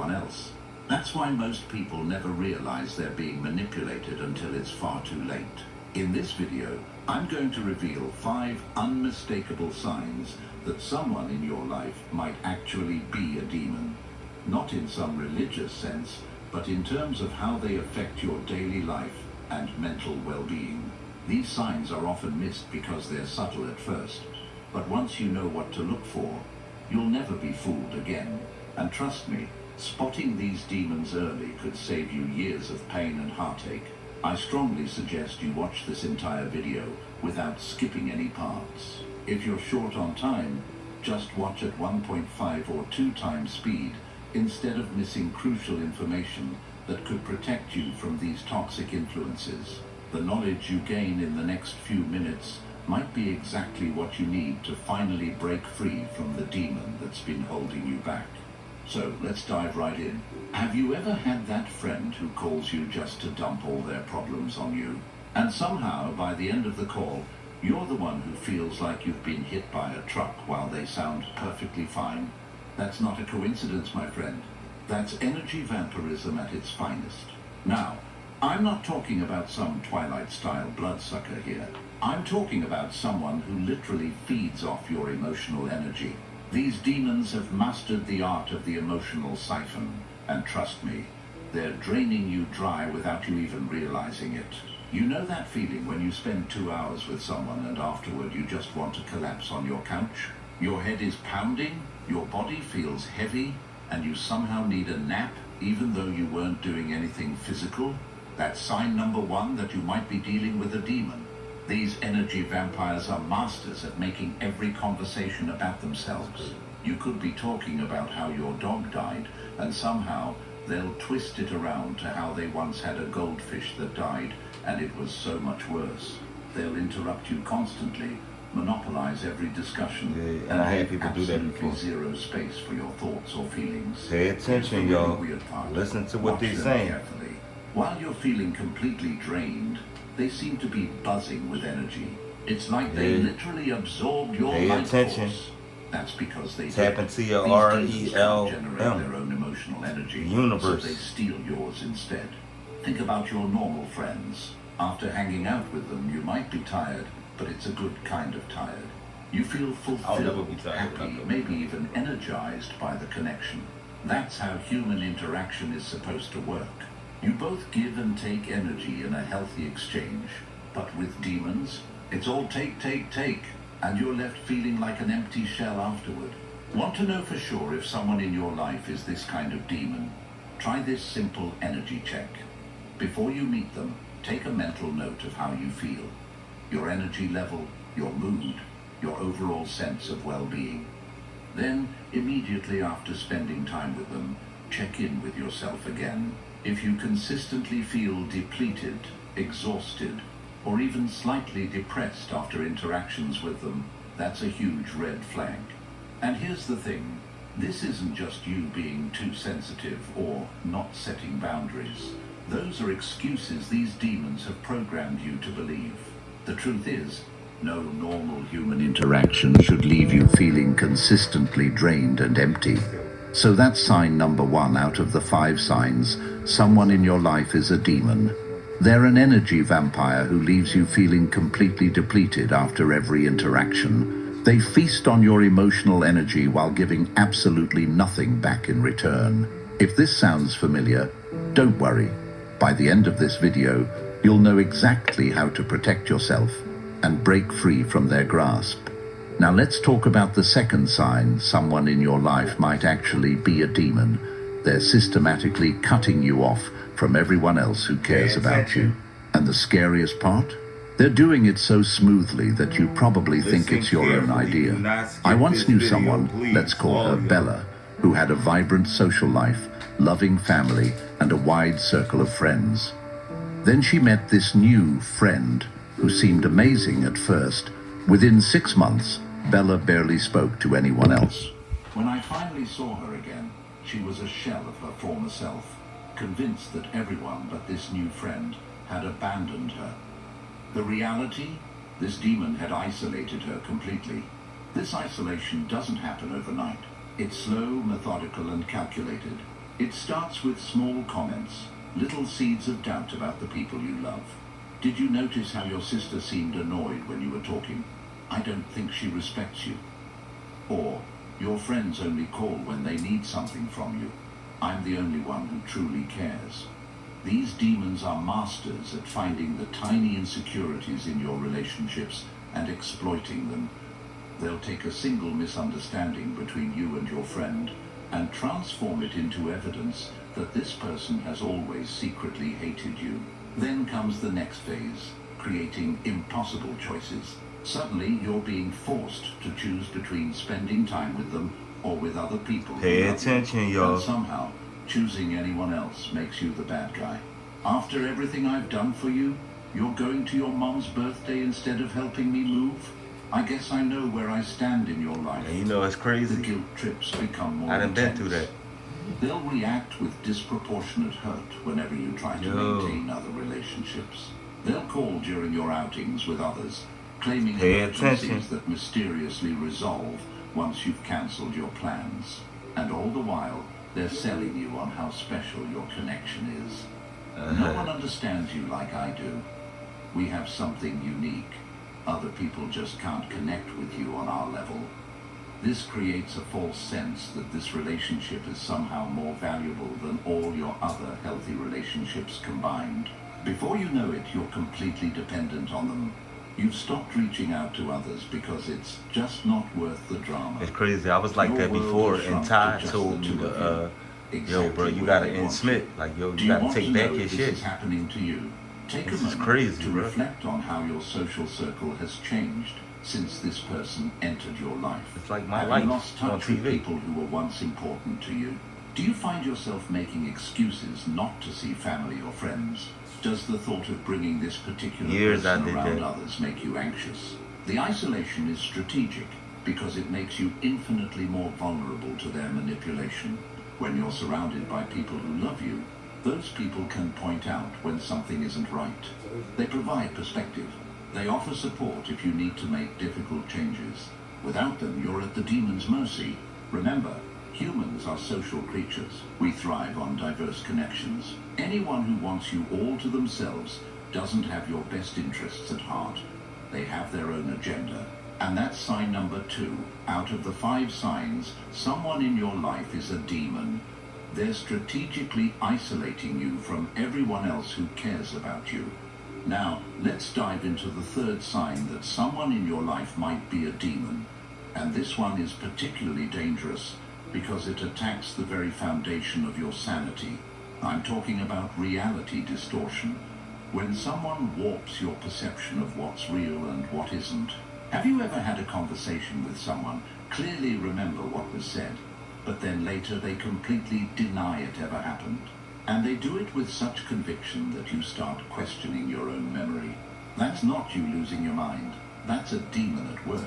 everyone else. That's why most people never realize they're being manipulated until it's far too late. In this video, I'm going to reveal 5 unmistakable signs that someone in your life might actually be a demon. Not in some religious sense, but in terms of how they affect your daily life and mental well-being. These signs are often missed because they're subtle at first, but once you know what to look for, you'll never be fooled again. And trust me, spotting these demons early could save you years of pain and heartache. I strongly suggest you watch this entire video without skipping any parts. If you're short on time, just watch at 1.5 or 2 times speed instead of missing crucial information that could protect you from these toxic influences. The knowledge you gain in the next few minutes might be exactly what you need to finally break free from the demon that's been holding you back. So let's dive right in. Have you ever had that friend who calls you just to dump all their problems on you? And somehow, by the end of the call, you're the one who feels like you've been hit by a truck while they sound perfectly fine? That's not a coincidence, my friend. That's energy vampirism at its finest. Now, I'm not talking about some Twilight-style bloodsucker here. I'm talking about someone who literally feeds off your emotional energy. These demons have mastered the art of the emotional siphon, and trust me, they're draining you dry without you even realizing it. You know that feeling when you spend 2 hours with someone and afterward you just want to collapse on your couch? Your head is pounding, your body feels heavy, and you somehow need a nap even though you weren't doing anything physical? That's sign number 1 that you might be dealing with a demon. These energy vampires are masters at making every conversation about themselves. You could be talking about how your dog died, and somehow they'll twist it around to how they once had a goldfish that died, and it was so much worse. They'll interrupt you constantly, monopolize every discussion, and I had people do that absolutely before. zero space for your thoughts or feelings. Pay attention, y'all. Listen to what they're saying. Carefully. While you're feeling completely drained, they seem to be buzzing with energy. It's like they literally absorb your life force. That's because they tap into your generate their RELM own emotional energy, universe. so they steal yours instead. Think about your normal friends. After hanging out with them, you might be tired, but it's a good kind of tired. You feel fulfilled, happy, maybe even energized by the connection. That's how human interaction is supposed to work. You both give and take energy in a healthy exchange, but with demons, it's all take, and you're left feeling like an empty shell afterward. Want to know for sure if someone in your life is this kind of demon? Try this simple energy check. Before you meet them, take a mental note of how you feel. Your energy level, your mood, your overall sense of well-being. Then, immediately after spending time with them, check in with yourself again. If you consistently feel depleted, exhausted, or even slightly depressed after interactions with them, that's a huge red flag. And here's the thing, this isn't just you being too sensitive or not setting boundaries. Those are excuses these demons have programmed you to believe. The truth is, no normal human interaction should leave you feeling consistently drained and empty. So that's sign number 1 out of the 5 signs someone in your life is a demon. They're an energy vampire who leaves you feeling completely depleted after every interaction. They feast on your emotional energy while giving absolutely nothing back in return. If this sounds familiar, don't worry. By the end of this video, you'll know exactly how to protect yourself and break free from their grasp. Now let's talk about the second sign someone in your life might actually be a demon. They're systematically cutting you off from everyone else who cares about you. And the scariest part? They're doing it so smoothly that you probably think it's your own idea. I once knew someone, let's call her Bella, who had a vibrant social life, loving family, and a wide circle of friends. Then she met this new friend who seemed amazing at first. Within 6 months, Bella barely spoke to anyone else. When I finally saw her again, she was a shell of her former self, convinced that everyone but this new friend had abandoned her. The reality? This demon had isolated her completely. This isolation doesn't happen overnight. It's slow, methodical, and calculated. It starts with small comments, little seeds of doubt about the people you love. Did you notice how your sister seemed annoyed when you were talking? I don't think she respects you. Or, your friends only call when they need something from you. I'm the only one who truly cares. These demons are masters at finding the tiny insecurities in your relationships and exploiting them. They'll take a single misunderstanding between you and your friend and transform it into evidence that this person has always secretly hated you. Then comes the next phase, creating impossible choices. Suddenly, you're being forced to choose between spending time with them or with other people. Pay attention, y'all. And somehow, choosing anyone else makes you the bad guy. After everything I've done for you, you're going to your mom's birthday instead of helping me move? I guess I know where I stand in your life. And you know it's crazy. The guilt trips become more I done been intense. through that. They'll react with disproportionate hurt whenever you try to maintain other relationships. They'll call during your outings with others, claiming emergencies that mysteriously resolve once you've cancelled your plans. And all the while, they're selling you on how special your connection is. No one understands you like I do. We have something unique. Other people just can't connect with you on our level. This creates a false sense that this relationship is somehow more valuable than all your other healthy relationships combined. Before you know it, you're completely dependent on them. You've stopped reaching out to others because it's just not worth the drama. It's crazy. I was like that before, and Ty told me to, yo, bro, you gotta end Smith. Like, yo, you gotta take back your shit. This is happening to you. Take a moment to reflect on how your social circle has changed since this person entered your life. It's like my Have life you lost touch on TV. with people who were once important to you? Do you find yourself making excuses not to see family or friends? Does the thought of bringing this particular person around others make you anxious? The isolation is strategic because it makes you infinitely more vulnerable to their manipulation. When you're surrounded by people who love you, those people can point out when something isn't right. They provide perspective. They offer support if you need to make difficult changes. Without them, you're at the demon's mercy. Remember, humans are social creatures. We thrive on diverse connections. Anyone who wants you all to themselves doesn't have your best interests at heart. They have their own agenda. And that's sign number 2. Out of the 5 signs, someone in your life is a demon. They're strategically isolating you from everyone else who cares about you. Now, let's dive into the 3rd sign that someone in your life might be a demon. And this one is particularly dangerous because it attacks the very foundation of your sanity. I'm talking about reality distortion. When someone warps your perception of what's real and what isn't. Have you ever had a conversation with someone, clearly remember what was said, but then later they completely deny it ever happened? And they do it with such conviction that you start questioning your own memory. That's not you losing your mind. That's a demon at work.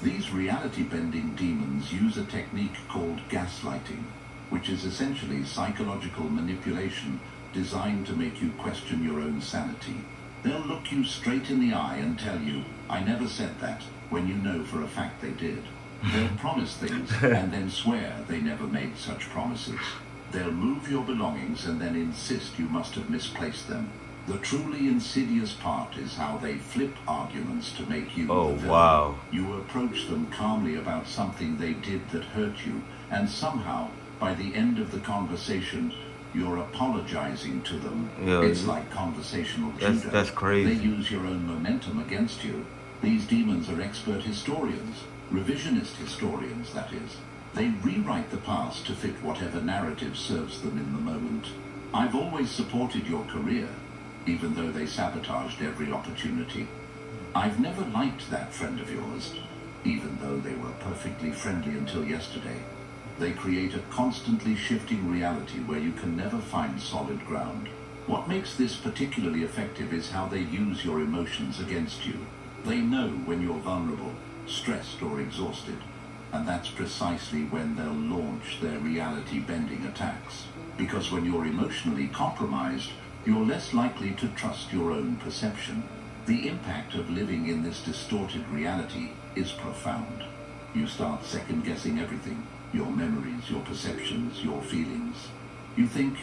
These reality-bending demons use a technique called gaslighting, which is essentially psychological manipulation designed to make you question your own sanity. They'll look you straight in the eye and tell you, I never said that, when you know for a fact they did. They'll promise things and then swear they never made such promises. They'll move your belongings and then insist you must have misplaced them. The truly insidious part is how they flip arguments to make you the villain. Wow. You approach them calmly about something they did that hurt you, and somehow, by the end of the conversation, you're apologizing to them. It's like conversational judo. That's crazy. They use your own momentum against you. These demons are expert historians, revisionist historians, that is. They rewrite the past to fit whatever narrative serves them in the moment. I've always supported your career, even though they sabotaged every opportunity. I've never liked that friend of yours, even though they were perfectly friendly until yesterday. They create a constantly shifting reality where you can never find solid ground. What makes this particularly effective is how they use your emotions against you. They know when you're vulnerable, stressed or exhausted, and that's precisely when they'll launch their reality-bending attacks. Because when you're emotionally compromised, you're less likely to trust your own perception. The impact of living in this distorted reality is profound. You start second-guessing everything. Your memories, your perceptions, your feelings. You think,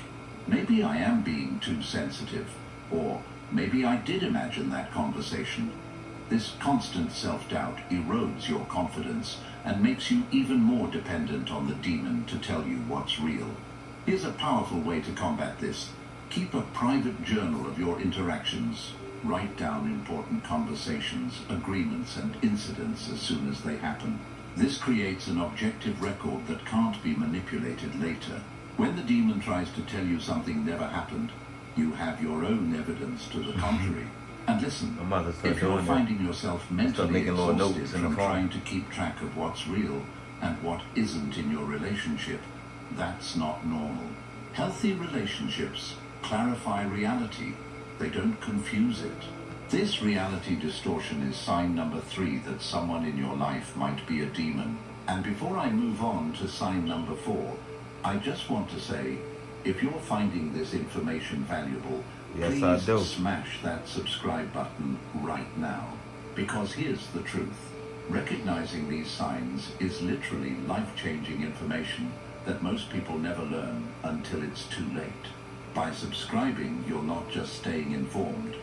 maybe I am being too sensitive, or maybe I did imagine that conversation. This constant self-doubt erodes your confidence and makes you even more dependent on the demon to tell you what's real. Here's a powerful way to combat this. Keep a private journal of your interactions. Write down important conversations, agreements, and incidents as soon as they happen. This creates an objective record that can't be manipulated later. When the demon tries to tell you something never happened, you have your own evidence to the contrary. And listen, if you're finding yourself mentally exhausted from trying to keep track of what's real and what isn't in your relationship, that's not normal. Healthy relationships clarify reality. They don't confuse it. This reality distortion is sign number 3 that someone in your life might be a demon. And before I move on to sign number 4, I just want to say, if you're finding this information valuable, please smash that subscribe button right now. Because here's the truth. Recognizing these signs is literally life-changing information that most people never learn until it's too late. By subscribing, you're not just staying informed.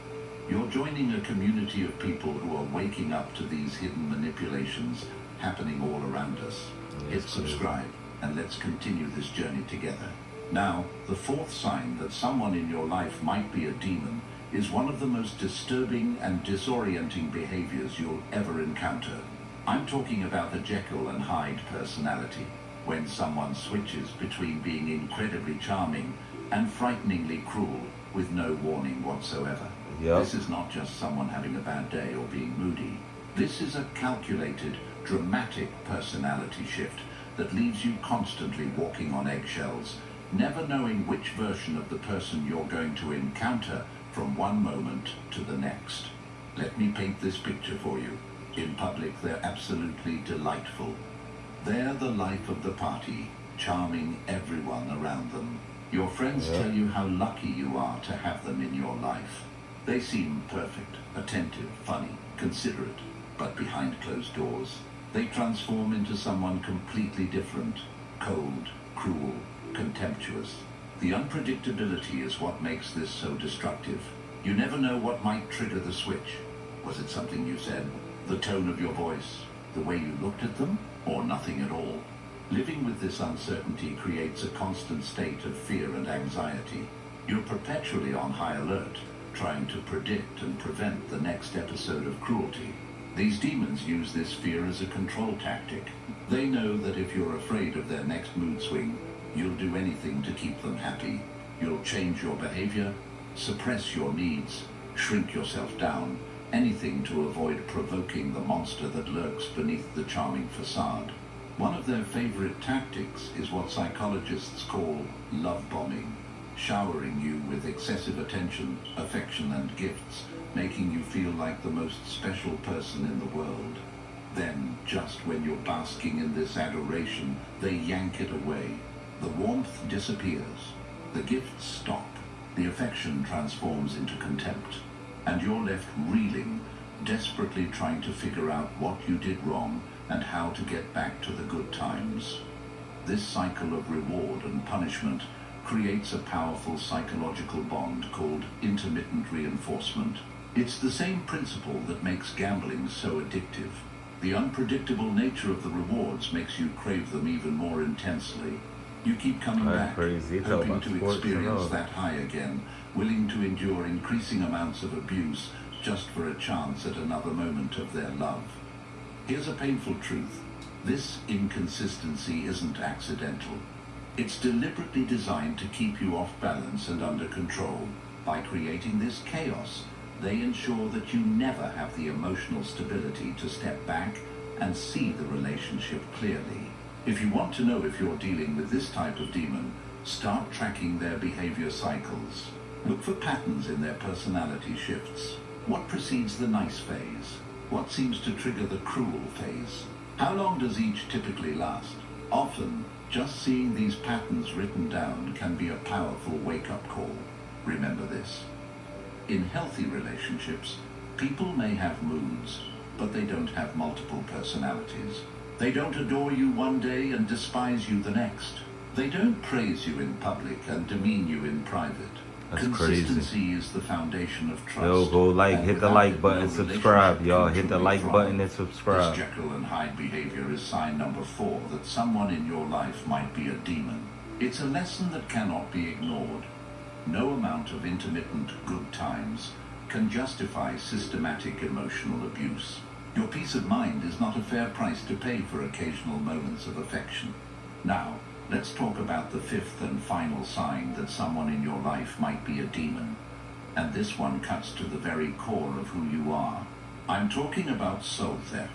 You're joining a community of people who are waking up to these hidden manipulations happening all around us. Hit subscribe, and let's continue this journey together. Now, the 4th sign that someone in your life might be a demon is one of the most disturbing and disorienting behaviors you'll ever encounter. I'm talking about the Jekyll and Hyde personality, when someone switches between being incredibly charming and frighteningly cruel with no warning whatsoever. This is not just someone having a bad day or being moody. This is a calculated, dramatic personality shift that leaves you constantly walking on eggshells, never knowing which version of the person you're going to encounter from one moment to the next. Let me paint this picture for you. In public, they're absolutely delightful. They're the life of the party, charming everyone around them. Your friends tell you how lucky you are to have them in your life. They seem perfect, attentive, funny, considerate, but behind closed doors, they transform into someone completely different, cold, cruel, contemptuous. The unpredictability is what makes this so destructive. You never know what might trigger the switch. Was it something you said? The tone of your voice? The way you looked at them? Or nothing at all? Living with this uncertainty creates a constant state of fear and anxiety. You're perpetually on high alert, trying to predict and prevent the next episode of cruelty. These demons use this fear as a control tactic. They know that if you're afraid of their next mood swing, you'll do anything to keep them happy. You'll change your behavior, suppress your needs, shrink yourself down, anything to avoid provoking the monster that lurks beneath the charming facade. One of their favorite tactics is what psychologists call love bombing, showering you with excessive attention, affection, and gifts, making you feel like the most special person in the world. Then, just when you're basking in this adoration, they yank it away. The warmth disappears, the gifts stop, the affection transforms into contempt, and you're left reeling, desperately trying to figure out what you did wrong and how to get back to the good times. This cycle of reward and punishment creates a powerful psychological bond called intermittent reinforcement. It's the same principle that makes gambling so addictive. The unpredictable nature of the rewards makes you crave them even more intensely. You keep coming back, hoping to experience that high again, willing to endure increasing amounts of abuse just for a chance at another moment of their love. Here's a painful truth. This inconsistency isn't accidental. It's deliberately designed to keep you off balance and under control. By creating this chaos, they ensure that you never have the emotional stability to step back and see the relationship clearly. If you want to know if you're dealing with this type of demon, start tracking their behavior cycles. Look for patterns in their personality shifts. What precedes the nice phase? What seems to trigger the cruel phase? How long does each typically last? Often, just seeing these patterns written down can be a powerful wake-up call. Remember this. In healthy relationships, people may have moods, but they don't have multiple personalities. They don't adore you one day and despise you the next. They don't praise you in public and demean you in private. That's Consistency crazy. is the foundation of trust. Yo, go like, and hit the without like it, button, no subscribe, relationship y'all. can Hit the truly like thrive. button and This subscribe. Jekyll and Hyde behavior is sign number 4 that someone in your life might be a demon. It's a lesson that cannot be ignored. No amount of intermittent good times can justify systematic emotional abuse. Your peace of mind is not a fair price to pay for occasional moments of affection. Now, let's talk about the 5th and final sign that someone in your life might be a demon. And this one cuts to the very core of who you are. I'm talking about soul theft.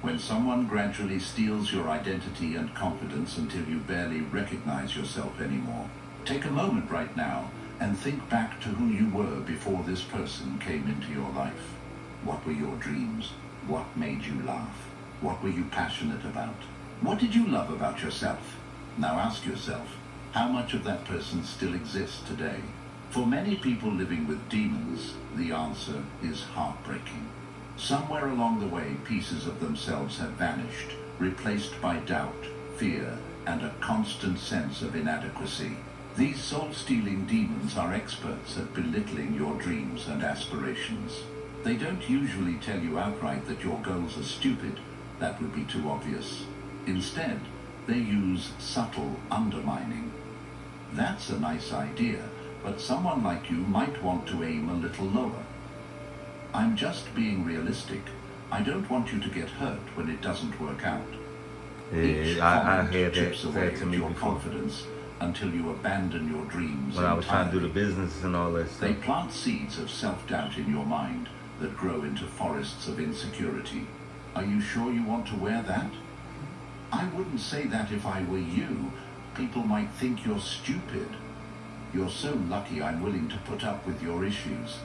When someone gradually steals your identity and confidence until you barely recognize yourself anymore. Take a moment right now and think back to who you were before this person came into your life. What were your dreams? What made you laugh? What were you passionate about? What did you love about yourself? Now ask yourself, how much of that person still exists today? For many people living with demons, the answer is heartbreaking. Somewhere along the way, pieces of themselves have vanished, replaced by doubt, fear, and a constant sense of inadequacy. These soul-stealing demons are experts at belittling your dreams and aspirations. They don't usually tell you outright that your goals are stupid. That would be too obvious. Instead, they use subtle undermining. That's a nice idea, but someone like you might want to aim a little lower. I'm just being realistic. I don't want you to get hurt when it doesn't work out. Each Yeah, I comment heard chips away that to at me your before. confidence until you abandon your dreams When I was trying to do the entirely. business and all that They stuff. plant seeds of self-doubt in your mind that grow into forests of insecurity. Are you sure you want to wear that? I wouldn't say that if I were you. People might think you're stupid. You're so lucky I'm willing to put up with your issues.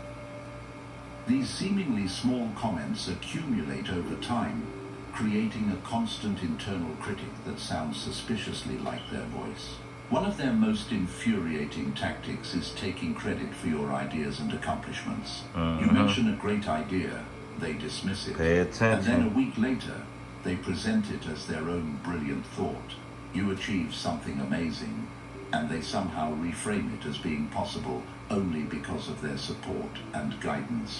These seemingly small comments accumulate over time, creating a constant internal critic that sounds suspiciously like their voice. One of their most infuriating tactics is taking credit for your ideas and accomplishments. You mention a great idea, they dismiss it. Pay And then a attention. week later, they present it as their own brilliant thought. You achieve something amazing, and they somehow reframe it as being possible only because of their support and guidance.